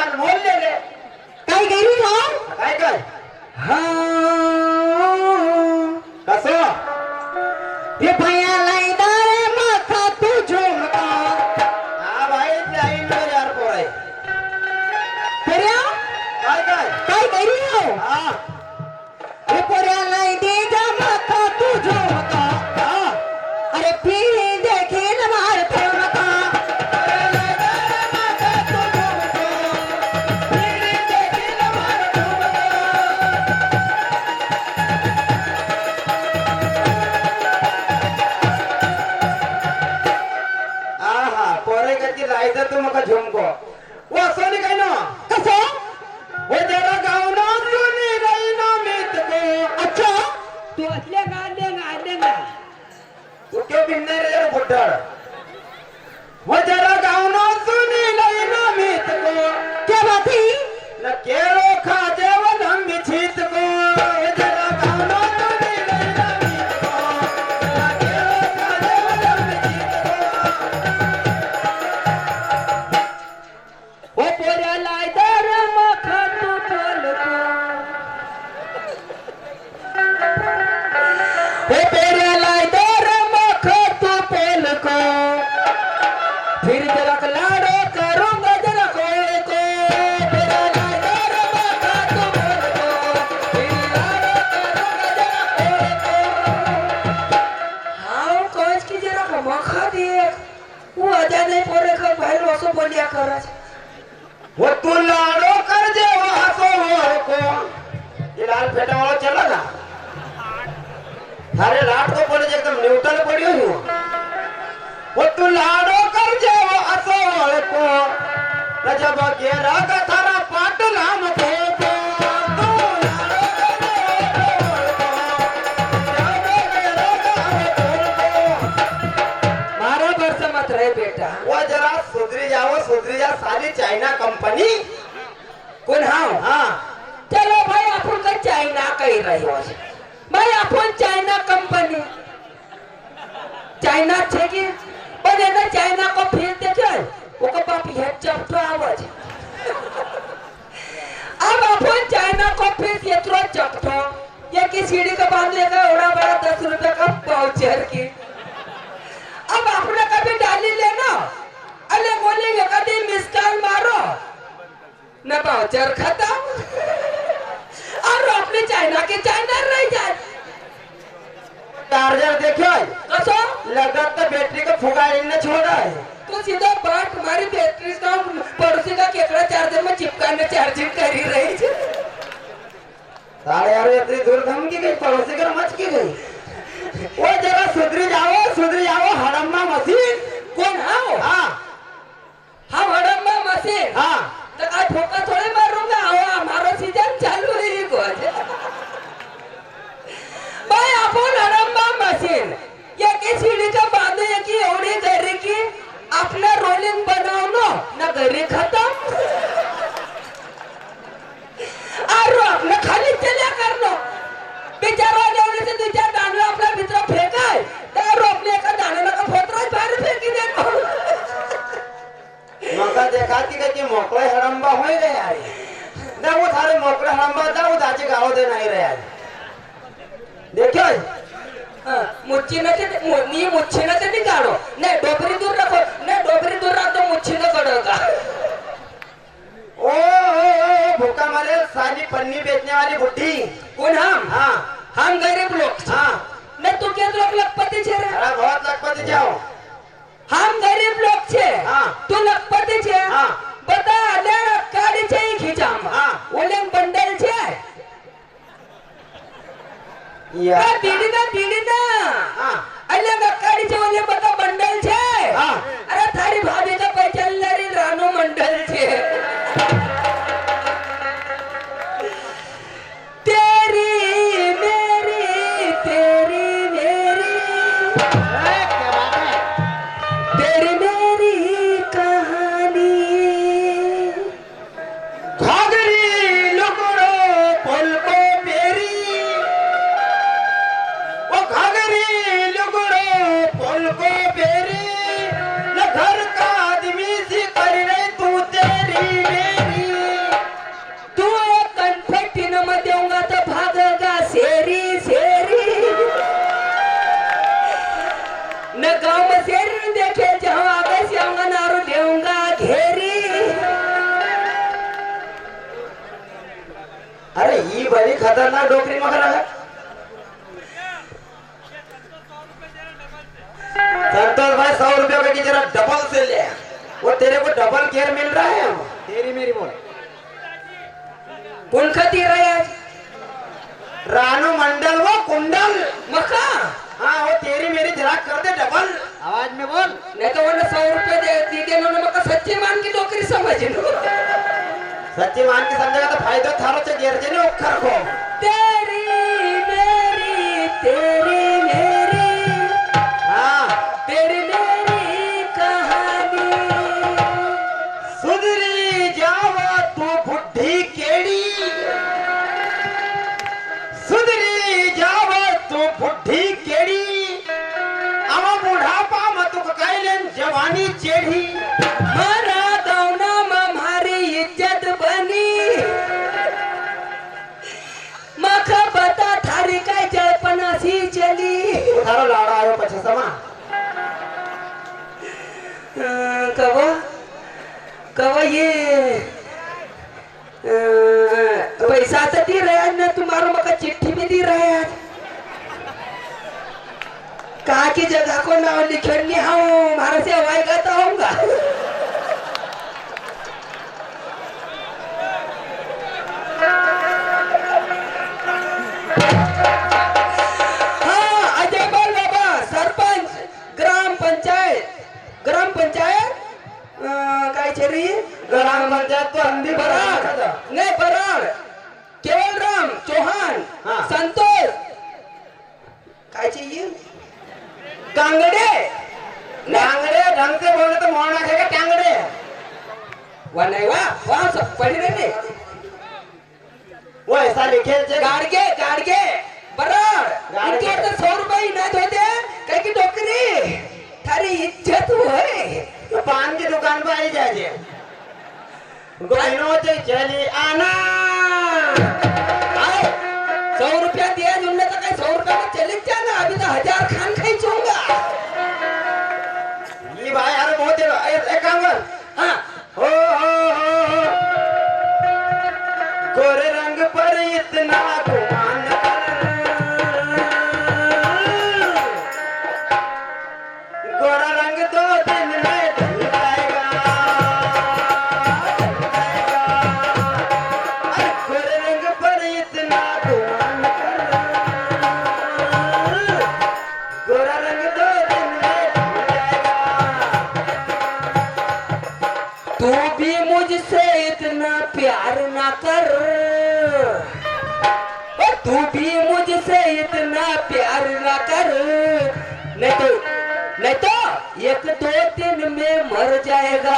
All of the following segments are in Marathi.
अनमोल ले काय गेली ना काय काय हा कसं ते भैया लाईदारे माथा तू झुमका हा भाई लाईन वर यार पोर आहे पर्या काय काय काय गेली हो हा ते पर्या लाई दे जा माथा तू झुमका हा अरे फिर देखील मार ठेवका आहा पोरे कधी लाईदा तू मका झुमको वो असं नाही काय ना कसं वो जरा गावना सुनी रहीना मीत को अच्छा तू असल्या गांड्या तू क्यों भिन्ने रे यार बुड्ढड़ वो जरा गावना सुनी रहीना मीत को क्या बात है न केरो खा जेवन हम बिछीत को वो जरा गावना सुनी रहीना मीत को न केरो खा जेवन हम बिछीत को ओ पोऱ्या लायदार माथा तू बोलको ओ पोऱ्या लायदार माथा तू बोलको फिर जरा लाडो करूंगा जरा कोई को पोऱ्या लायदार माथा तू बोलको फिर लाडो करूंगा जरा कोई को हाउ कोच की जरा मखा दे वो आजा नहीं पोरे का भाई रोसो बोलिया करज वो तू लाडो कर जे वो हसो मोर को ये लाल फेटा वाला चला ना थारे लाड को बोले जे एकदम न्यूट्रल पड़ियो ही वो तू लाडो कर जे वो हसो मोर को रजब के राग थारा पाट नाम को तू लाडो कर जे वो हसो मोर को मारा बरसा मत रहे बेटा वो जरा सुधरी जा सारी चाइना कंपनी कोण हाव हाँ चलो भाई आपण का चाइना कही रही हो भाई आपण चाइना कंपनी चाइना छे की पण एना चाइना को फिर देखे वो का बाप हे चपटो आवाज अब आपण चाइना को फिर येत्रो चपटो ये की सीढ़ी का बांधले का एवढा बड़ा 10 रुपए का पाउचर की अब आपने कभी डाली लेना अरे बोलेंगे कभी मिसकाल मारो न पाउचर खत्म और अपने चाइना के चाइना रह जाए चार्जर देखो कसो लगत तो बैटरी को फुगाड़ी ने छोड़ा है तो सीधा बात तुम्हारी बैटरी का पड़ोसी का केकड़ा चार्जर में चिपका में चार्जिंग करी रही है सारे यार इतनी दूर धमकी गई पड़ोसी का मच की गई वो जरा सुधरी जाओ हड़म्मा मशीन कौन हाओ हाँ हम हड़म्मा मशीन हाँ तो आज ठोका थोड़े मारूंगा आओ हमारा सीजन चालू है को भाई आपण हड़म्मा मशीन ये की सीढ़ी का बांधे ये की एवढी घरी की आपला रोलिंग बनवनो ना घरी खत्म और आपने खाली चल्या करनो बिचारा जेवढे से तुझ्या दांडला आपल्या मित्र फेकाय तर आपले एका दाण्याला का फोतराच बाहेर फेकी देतो मका देखाती का कि मोकळे हड़म्बा हो गए यार ना वो थारे मोकळे हड़म्बा था वो दाचे गाव दे नहीं रहे यार देखो मुच्छीनं ते काढो नाही डोबरी दूर रखो नाही डोबरी दूर राखतो मुच्छीनं कडो का ओ भूखा मारे साली पन्नी बेचने वाली बुढ़ी कोण हाँ हम गरीब लोग हाँ नहीं तू क्या लोग लखपति छे रे अरे बहुत लखपति जाओ हम गरीब लोग छे हाँ तू लखपति छे हाँ बता ले गाड़ी छे खींचाम हाँ ओले बंडल छे यार बीड़ी ना हाँ अले गाड़ी छे ओले बता बंडल छे हाँ अरे थारी भाभी का पहचान लरी रानू मंडल छे तेरी मेरी कहानी घाघरी लुगड़ो पलको पेरी वो घाघरी लुगड़ो पलको पेरी अरे ही बड़ी खतरनाक डोकरी मग लगा संतोष भाई 100 रुपये का की जरा डबल से ले वो तेरे को डबल केयर मिल रहा है तेरी मेरी बोल कोण खाती रे आज रानू मंडल वो कुंडल मका हाँ वो तेरी मेरी जरा कर दे डबल आवाज में बोल नहीं तो उन्हें 100 रुपये दी देनो ना मका सच्ची मान की नौकरी समझनो सच्ची मान के समझेगा तो फायदा थारो से गिर जे ने उखर को तेरी मेरी हाँ तेरी मेरी कहानी सुधरी जावा तू बुढ़ी केड़ी सुधरी जावा तू बुढ़ी केड़ी अब बुढ़ापा मत कैलन जवानी चेढ़ी मारा गौना में हमारी इज्जत बनी मखा बता थारी काय जळपना सी चली थारो लाड़ा आयो पछे समा कवा कवा ये पैसा तो दी रहा है ना तुम्हारो मका चिट्ठी भी दी रहा है कहा की जगह को नाम लिखनी हूँ मारा से हवाई गाता होऊंगा हाँ अजय बोल बाबा सरपंच ग्राम पंचायत काय छेरी ग्राम पंचायत तो अंधी बराड नहीं बराड केवलराम चौहान हाँ। संतोष काय चाहिए कांगड़े टांगड़े ढंग से बोले तो मोड़ रखेगा टांगड़े वह नहीं वाह सब पढ़ी रहे वो ऐसा लिखे जे गाड़गे बराड गाड़गे। इनके तो 100 रुपये नहीं धोते कहीं की टोकरी थारी इज्जत है तो पान की दुकान पर आई जाए गोइनो से चली आना 100 रुपया दिया जुड़ने तक 100 रुपया में चले जाना अभी तो 1000 खान खाई चूंगा ये भाई यार बहुत एक काम कर हाँ हो गोरे रंग पर इतना गुमान गोरा रंग 2 दिन में ढल जाएगा अरे गोरे रंग पर इतना गुमान गोरा रंग 2 दिन में ढल जाएगा तू भी मुझसे इतना प्यार ना कर और तू भी मुझसे इतना प्यार ना कर नहीं तो 1-2 दिन में मर जाएगा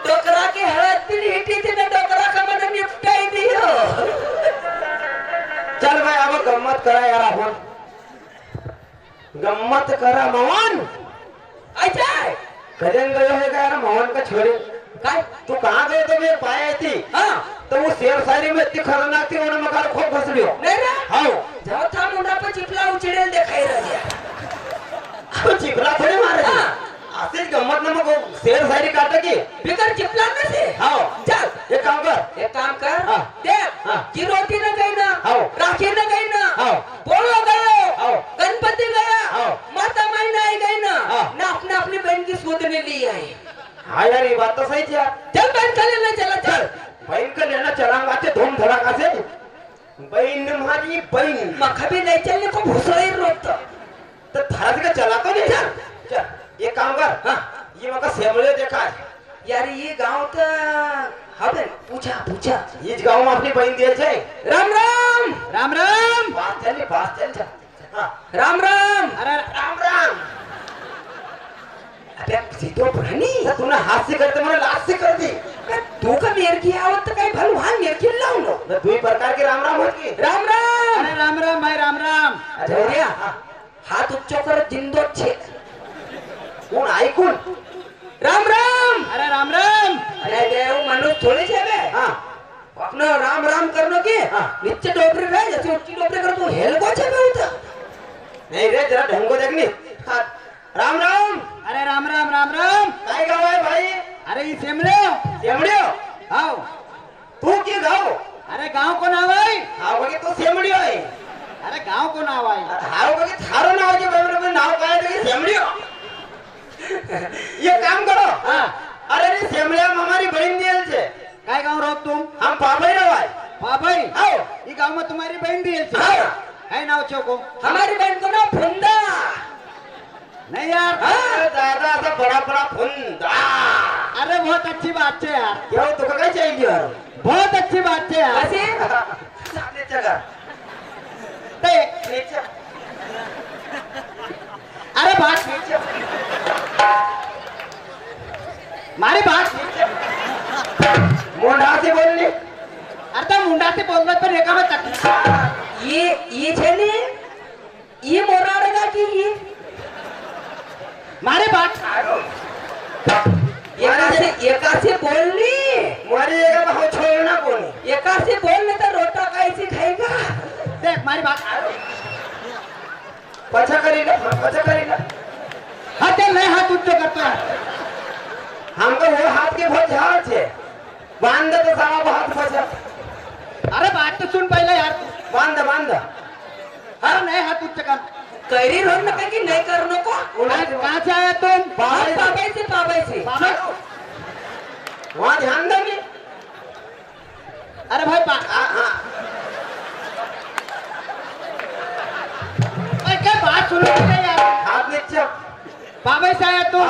डोकरा के हड़द दिन हिटी थी ना डोकरा का मैंने निपटाई दियो चल भाई अब गम्मत करा यार आपण गम्मत करा मवन अच्छा कजन गयो है का यार मवन का छोरी काय तू कहाँ गए तो मैं पाया थी हाँ तो वो शेर शायरी में इतनी खतरनाक थी उन्होंने मकार खूब फंस लियो नहीं रे हाँ जाओ था मुंडा पर चिपला उचड़ेल दिखाई रहा तो चिपला थोड़ी मारे थे हाँ। आशीष गम्मत ने मको शेर शायरी काटे की बिगर चिपला में से हाँ चल एक काम कर एक काम कर हाँ। देख हाँ। की रोटी न गई ना हाँ। राखी न गई ना हाँ। बोलो गयो हाँ। गणपति गया हाँ। माता माई नहीं गई ना हाँ। ना अपनी बहन की सूदने ली आई हाँ यार ये बात तो सही थी यार चल बहन का लेना चला चल बहन का लेना चलांगा थे धूम धड़ाका से बहन हमारी बहन मखा भी नहीं चलने को भूसड़ी रोकता तो धरत का चला तो नहीं चल चल ये काम कर हाँ। ये मका सेमले देखा है यार ये गांव का हबे पूछा इस गांव में अपनी बहन दिए छे राम राम राम राम बात चल हाँ राम राम अरे राम राम अबे सीधो पुरानी तूने हाथ से करते मैंने लाश से कर दी तू का मेर की आवत तो कहीं भलू हां मेर की लाऊं नो मैं दुई प्रकार के राम राम होती राम राम अरे राम राम भाई राम राम जोरिया हाथ उच्चो कर जिंदो छे कौन आई कौन राम राम अरे राम राम अरे देव मनुष्य थोड़े छे बे हाँ अपना राम राम करनो के हाँ। नीचे डोबरे रह जैसे ऊंची डोबरे कर तू हेल को छे बे उता नहीं रे जरा ढंगो देखनी हाँ राम राम अरे राम राम राम राम काय गाव आहे भाई भाई सेमड्यो सेमडियो हाव तू की गाव अरे गाव को नाव आहे हाव बघे तू सेमडियो आहे अरे गाव को नाव आहे हाव बघे थारो नावाचे बरोबर नाव काय आहे सेमडियो ये काम करो हा अरे रे सेमडिया हमारी बहन दियल छे काय गाव राहत तुम हम पाबई रवाय हाँ भाई आओ ये गांव में तुम्हारी बहन भी है हाँ। है नाव चौको हमारी बहन को ना फुंदा नहीं यार हाँ, दादा सा बड़ा बड़ा फुंदा अरे बहुत अच्छी बात है यार क्यों तुका काय चाहिए यार बहुत अच्छी बात है यार असे चाले जगा ते नीचे अरे बात नीचे मारी बात मोंढा से बोलने अरे तो मुंडा से बोल रहे पर एका में तक ये छे ने ये मोराड़ेगा की ये मारी बात एका से बोलनी मोरे एका हो छोड़ना कोनी एका से बोलने तो रोटा कैसे खाएगा देख मारी बात पछा करेगा हाँ ते नहीं हाथ उच्च करता है हमको वो हाथ के बहुत झाड़ छे बांध तो सारा हाथ फंसा अरे बात तो सुन पहले यार बांध अरे नहीं हाथ उच्च कर कैरी रोड न कि नहीं करने को कहाँ से आया तुम पाबई से बाबा वहाँ ध्यान दो भी अरे भाई हाँ क्या बात सुन यार हाथ नीचे बाबा से आया तुम